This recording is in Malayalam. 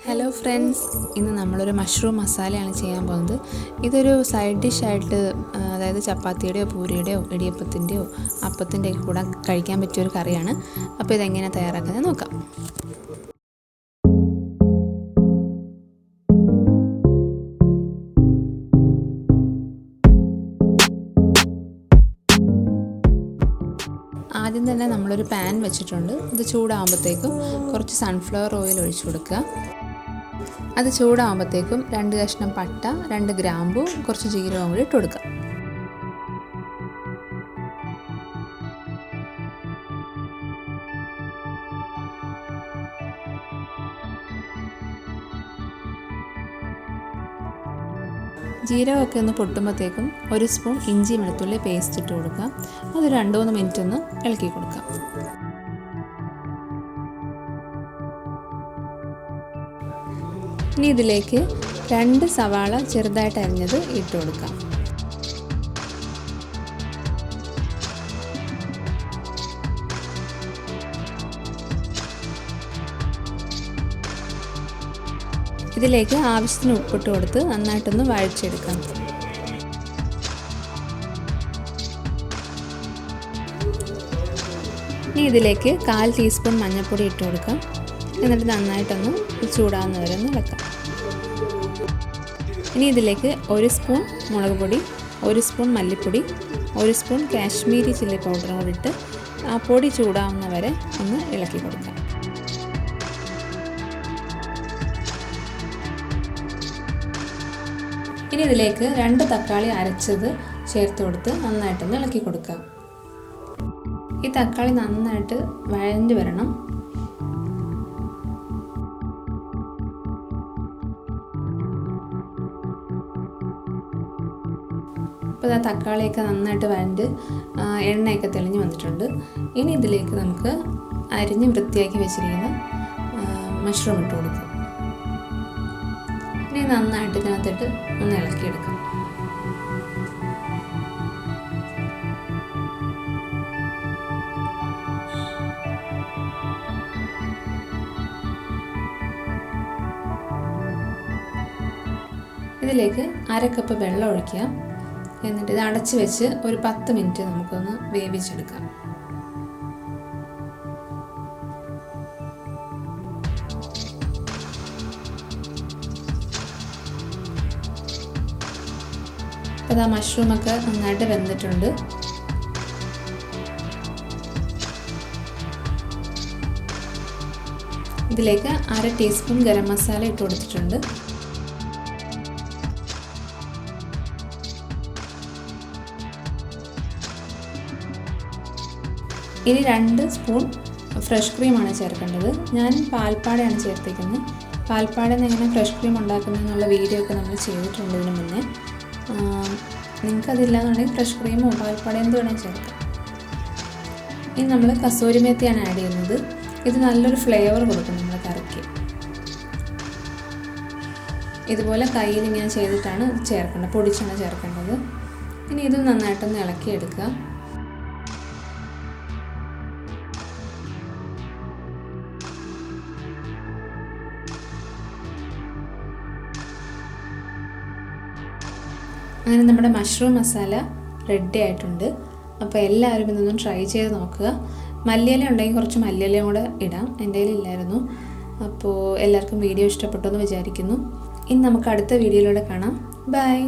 ഹലോ ഫ്രണ്ട്സ്, ഇന്ന് നമ്മളൊരു മഷ്റൂം മസാലയാണ് ചെയ്യാൻ പോകുന്നത്. ഇതൊരു സൈഡ് ഡിഷായിട്ട്, അതായത് ചപ്പാത്തിയുടെയോ പൂരിയുടെയോ ഇടിയപ്പത്തിൻ്റെയോ അപ്പത്തിൻ്റെയൊക്കെ കൂടെ കഴിക്കാൻ പറ്റിയൊരു കറിയാണ്. അപ്പോൾ ഇതെങ്ങനെ തയ്യാറാക്കുന്നത് നോക്കാം. ആദ്യം തന്നെ നമ്മളൊരു പാൻ വെച്ചിട്ടുണ്ട്. ഇത് ചൂടാകുമ്പോഴത്തേക്കും കുറച്ച് സൺഫ്ലവർ ഓയിൽ ഒഴിച്ചു കൊടുക്കുക. അത് ചൂടാകുമ്പോഴത്തേക്കും 2 കഷ്ണം പട്ട, 2 ഗ്രാമ്പു, കുറച്ച് ജീരകം കൂടി ഇട്ട് കൊടുക്കുക. ജീരകമൊക്കെ ഒന്ന് പൊട്ടുമ്പോഴത്തേക്കും 1 സ്പൂൺ ഇഞ്ചി വെളുത്തുള്ളി പേസ്റ്റ് ഇട്ട് കൊടുക്കുക. അത് 2-3 മിനിറ്റ് ഒന്ന് ഇളക്കി കൊടുക്കാം. ഇനി ഇതിലേക്ക് 2 സവാള ചെറുതായിട്ട് അരിഞ്ഞത് ഇട്ട് കൊടുക്കാം. ഇതിലേക്ക് ആവശ്യത്തിന് ഉപ്പിട്ട് കൊടുത്ത് നന്നായിട്ടൊന്ന് വഴച്ചെടുക്കാം. ഇനി ഇതിലേക്ക് 1/4 ടീസ്പൂൺ മഞ്ഞൾപ്പൊടി ഇട്ട് കൊടുക്കാം. എന്നിട്ട് നന്നായിട്ടൊന്ന് ചൂടാവുന്നവരെ ഒന്ന് ഇളക്കാം. ഇനി ഇതിലേക്ക് 1 സ്പൂൺ മുളക് പൊടി, 1 സ്പൂൺ മല്ലിപ്പൊടി, 1 സ്പൂൺ കാശ്മീരി ചില്ലി പൗഡറും കൂടി ഇട്ട് ആ പൊടി ചൂടാവുന്നവരെ ഒന്ന് ഇളക്കി കൊടുക്കാം. ഇനി ഇതിലേക്ക് 2 തക്കാളി അരച്ചത് ചേർത്ത് കൊടുത്ത് നന്നായിട്ടൊന്ന് ഇളക്കി കൊടുക്കാം. ഈ തക്കാളി നന്നായിട്ട് വഴഞ്ഞു വരണം. ഇപ്പോൾ തക്കാളിയൊക്കെ നന്നായിട്ട് വഴണ്ട് എണ്ണയൊക്കെ തെളിഞ്ഞ് വന്നിട്ടുണ്ട്. ഇനി ഇതിലേക്ക് നമുക്ക് അരിഞ്ഞ് വൃത്തിയാക്കി വെച്ചിരിക്കുന്ന മഷ്റൂം ഇട്ട് കൊടുക്കാം. ഇനി നന്നായിട്ട് ഇതിനകത്തിട്ട് ഒന്ന് ഇളക്കിയെടുക്കാം. ഇതിലേക്ക് 1/2 കപ്പ് വെള്ളം ഒഴിക്കുക. എന്നിട്ട് ഇത് അടച്ച് വെച്ച് ഒരു 10 മിനിറ്റ് നമുക്കൊന്ന് വേവിച്ചെടുക്കാം. അപ്പോൾ മഷ്റൂമൊക്കെ നന്നായിട്ട് വെന്തിട്ടുണ്ട്. ഇതിലേക്ക് 1/2 ടീസ്പൂൺ ഗരം മസാല ഇട്ട് കൊടുത്തിട്ടുണ്ട്. ഇനി 2 സ്പൂൺ ഫ്രഷ് ക്രീമാണ് ചേർക്കേണ്ടത്. ഞാൻ പാൽപ്പാടയാണ് ചേർത്തിരിക്കുന്നത്. പാൽപ്പാടയിൽ നിന്ന് എങ്ങനെ ഫ്രഷ് ക്രീം ഉണ്ടാക്കുന്നതെന്നുള്ള വീഡിയോ ഒക്കെ നമ്മൾ ചെയ്തിട്ടുണ്ട് ഇതിന് മുന്നേ. നിങ്ങൾക്കതില്ലാന്നുണ്ടെങ്കിൽ ഫ്രഷ് ക്രീമോ പാൽപ്പാട എന്ത് വേണമെങ്കിൽ ചേർക്കാം. ഇനി നമ്മൾ കസൂരി മേത്തിയാണ് ആഡ് ചെയ്യുന്നത്. ഇത് നല്ലൊരു ഫ്ലേവർ കൊടുക്കും നമ്മുടെ കറിക്ക്. ഇതുപോലെ കയ്യിൽ ഇങ്ങനെ ചെയ്തിട്ടാണ് ചേർക്കേണ്ടത്, പൊടിച്ചാണ് ചേർക്കേണ്ടത്. ഇനി ഇത് നന്നായിട്ടൊന്ന് ഇളക്കിയെടുക്കുക. അങ്ങനെ നമ്മുടെ മഷ്റൂം മസാല റെഡി ആയിട്ടുണ്ട്. അപ്പോൾ എല്ലാവരും ഇതൊന്നും ട്രൈ ചെയ്ത് നോക്കുക. മല്ലിയില ഉണ്ടെങ്കിൽ കുറച്ച് മല്ലിയിലയും കൂടെ ഇടാം. എൻ്റെ കയ്യിൽ ഇല്ലായിരുന്നു. അപ്പോൾ എല്ലാവർക്കും വീഡിയോ ഇഷ്ടപ്പെട്ടു എന്ന് വിചാരിക്കുന്നു. ഇനി നമുക്ക് അടുത്ത വീഡിയോയിലൂടെ കാണാം. ബൈ.